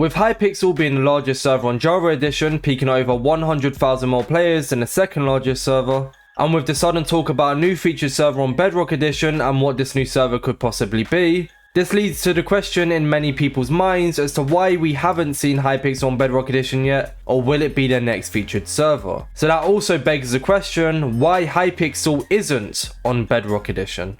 With Hypixel being the largest server on Java Edition, peaking at over 100,000 more players than the second largest server, and with the sudden talk about a new featured server on Bedrock Edition and what this new server could possibly be, this leads to the question in many people's minds as to why we haven't seen Hypixel on Bedrock Edition yet, or will it be their next featured server? So that also begs the question, why Hypixel isn't on Bedrock Edition?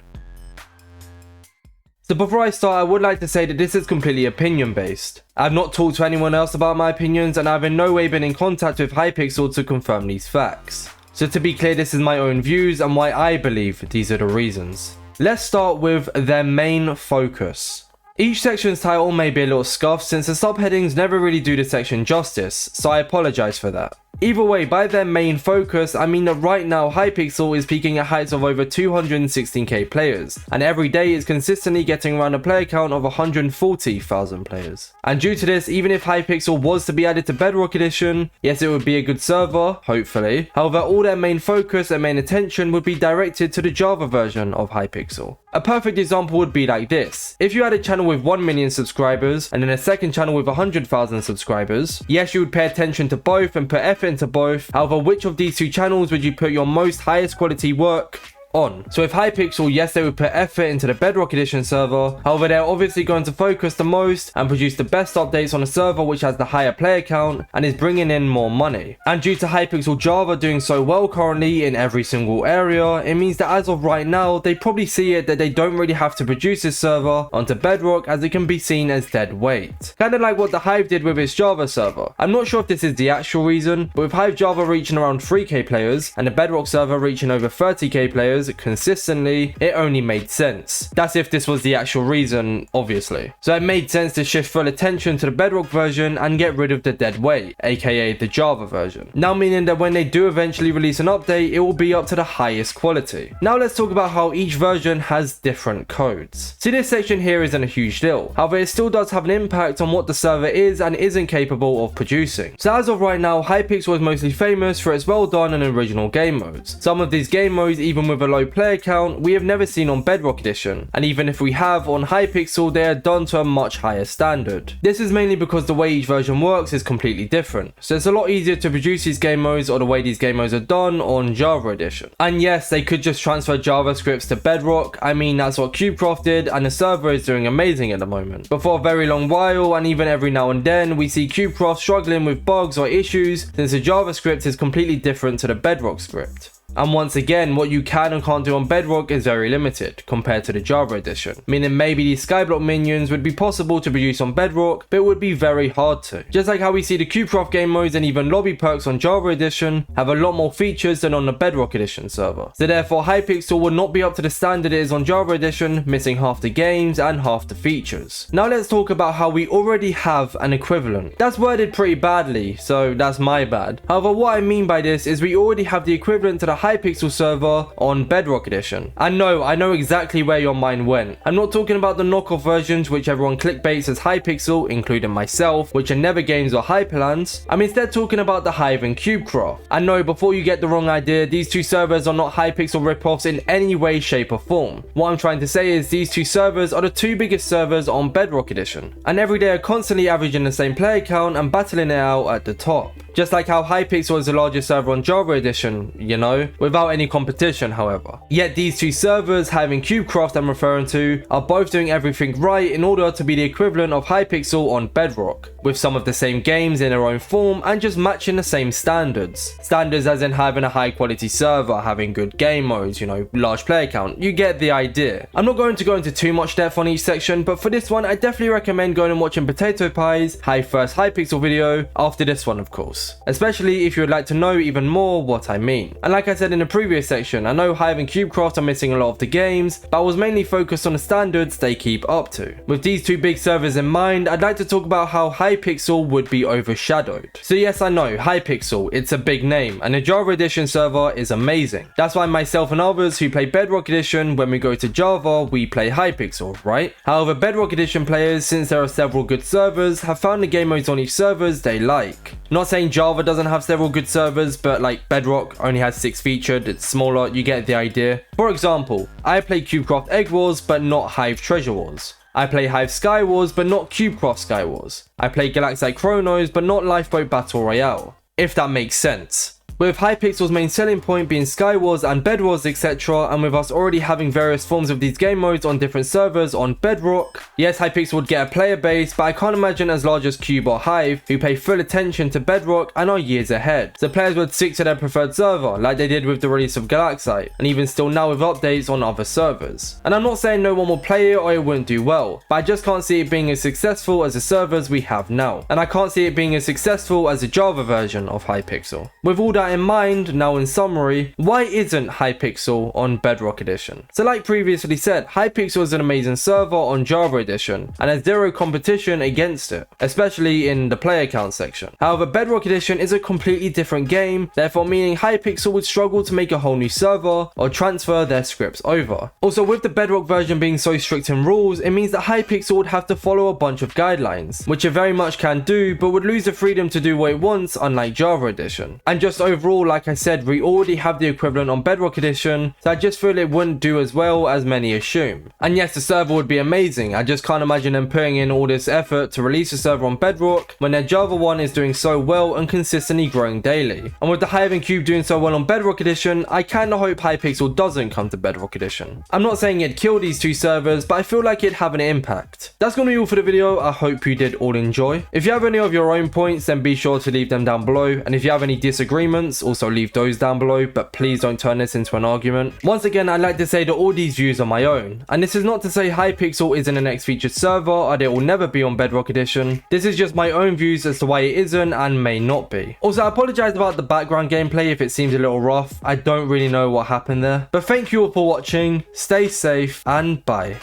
So before I start, I would like to say that this is completely opinion based. I've not talked to anyone else about my opinions, and I've in no way been in contact with Hypixel to confirm these facts. So to be clear, this is my own views and why I believe these are the reasons. Let's start with their main focus. Each section's title may be a little scuffed since the subheadings never really do the section justice, so I apologize for that. Either way, by their main focus, I mean that right now Hypixel is peaking at heights of over 216k players, and every day is consistently getting around a player count of 140,000 players. And due to this, even if Hypixel was to be added to Bedrock Edition, yes, it would be a good server, hopefully. However, all their main focus and main attention would be directed to the Java version of Hypixel. A perfect example would be like this. If you had a channel with 1 million subscribers and then a second channel with 100,000 subscribers, yes, you would pay attention to both and put effort into both. However, which of these two channels would you put your most highest quality work on? So with Hypixel, yes, they would put effort into the Bedrock Edition server. However, they're obviously going to focus the most and produce the best updates on a server which has the higher player count and is bringing in more money. And due to Hypixel Java doing so well currently in every single area, it means that as of right now, they probably see it that they don't really have to produce this server onto Bedrock, as it can be seen as dead weight. Kind of like what the Hive did with its Java server. I'm not sure if this is the actual reason, but with Hive Java reaching around 3k players and the Bedrock server reaching over 30k players consistently, it only made sense. That's if this was the actual reason, obviously. So it made sense to shift full attention to the Bedrock version and get rid of the dead weight, aka the Java version. Now meaning that when they do eventually release an update, it will be up to the highest quality. Now let's talk about how each version has different codes. See, this section here isn't a huge deal. However, it still does have an impact on what the server is and isn't capable of producing. So as of right now, Hypixel is mostly famous for its well done and original game modes. Some of these game modes, even with a low player count, we have never seen on Bedrock Edition, and even if we have on Hypixel, they are done to a much higher standard. This is mainly because the way each version works is completely different, so it's a lot easier to produce these game modes or the way these game modes are done on Java Edition. And yes, they could just transfer JavaScripts to Bedrock. I mean, that's what Cubecraft did, and the server is doing amazing at the moment. But for a very long while, and even every now and then, we see Cubecraft struggling with bugs or issues since the JavaScript is completely different to the Bedrock script. And once again, what you can and can't do on Bedrock is very limited compared to the Java edition, meaning maybe these skyblock minions would be possible to produce on Bedrock, but it would be very hard to. Just like how we see the Cubecraft game modes and even lobby perks on Java edition have a lot more features than on the Bedrock edition server. So therefore, Hypixel would not be up to the standard it is on Java edition, missing half the games and half the features. Now let's talk about how we already have an equivalent. That's worded pretty badly, so that's my bad. However, what I mean by this is we already have the equivalent to the Hypixel server on Bedrock Edition. And no, I know exactly where your mind went. I'm not talking about the knockoff versions which everyone clickbaits as Hypixel, including myself, which are never games or Hyperlands. I'm instead talking about the Hive and Cubecraft. And no, before you get the wrong idea, these two servers are not Hypixel ripoffs in any way, shape or form. What I'm trying to say is these two servers are the two biggest servers on Bedrock Edition. And every day are constantly averaging the same player count and battling it out at the top. Just like how Hypixel is the largest server on Java Edition, you know, without any competition however. Yet these two servers, Hive and Cubecraft I'm referring to, are both doing everything right in order to be the equivalent of Hypixel on Bedrock, with some of the same games in their own form and just matching the same standards. Standards as in having a high quality server, having good game modes, you know, large player count, you get the idea. I'm not going to go into too much depth on each section, but for this one I definitely recommend going and watching Potato Pie's Hive first Hypixel video after this one of course. Especially if you would like to know even more what I mean. And like I said in the previous section, I know Hive and Cubecraft are missing a lot of the games, but I was mainly focused on the standards they keep up to. With these two big servers in mind, I'd like to talk about how Hypixel would be overshadowed. So yes, I know, Hypixel, it's a big name, and the Java Edition server is amazing. That's why myself and others who play Bedrock Edition, when we go to Java, we play Hypixel, right? However, Bedrock Edition players, since there are several good servers, have found the game modes on each servers they like. Not saying Java doesn't have several good servers, but like Bedrock only has 6 featured, it's smaller, you get the idea. For example, I play Cubecraft Egg Wars but not Hive Treasure Wars. I play Hive Skywars but not Cubecraft Skywars. I play Galactic Chronos but not Lifeboat Battle Royale. If that makes sense. With Hypixel's main selling point being Skywars and Bedwars etc, and with us already having various forms of these game modes on different servers on Bedrock, yes, Hypixel would get a player base, but I can't imagine as large as Cube or Hive, who pay full attention to Bedrock and are years ahead. So players would stick to their preferred server, like they did with the release of Galactite, and even still now with updates on other servers. And I'm not saying no one will play it or it wouldn't do well, but I just can't see it being as successful as the servers we have now. And I can't see it being as successful as the Java version of Hypixel. With all that in mind, now in summary, why isn't Hypixel on Bedrock Edition? So like previously said, Hypixel is an amazing server on Java Edition and has zero competition against it, especially in the player count section. However, Bedrock Edition is a completely different game, therefore meaning Hypixel would struggle to make a whole new server or transfer their scripts over. Also, with the Bedrock version being so strict in rules, it means that Hypixel would have to follow a bunch of guidelines, which it very much can do, but would lose the freedom to do what it wants, unlike Java Edition. And just overall, like I said, we already have the equivalent on Bedrock Edition, so I just feel it wouldn't do as well as many assume. And yes, the server would be amazing, I just can't imagine them putting in all this effort to release a server on Bedrock when their Java one is doing so well and consistently growing daily. And with the Hive and Cube doing so well on Bedrock Edition, I kinda hope Hypixel doesn't come to Bedrock Edition. I'm not saying it'd kill these two servers, but I feel like it'd have an impact. That's gonna be all for the video, I hope you did all enjoy. If you have any of your own points, then be sure to leave them down below, and if you have any disagreements, also leave those down below, but please don't turn this into an argument. Once again, I'd like to say that all these views are my own, and this is not to say Hypixel isn't an X featured server or that it will never be on Bedrock Edition. This is just my own views as to why it isn't and may not be. Also, I apologize about the background gameplay if it seems a little rough, I don't really know what happened there. But thank you all for watching, stay safe, and bye.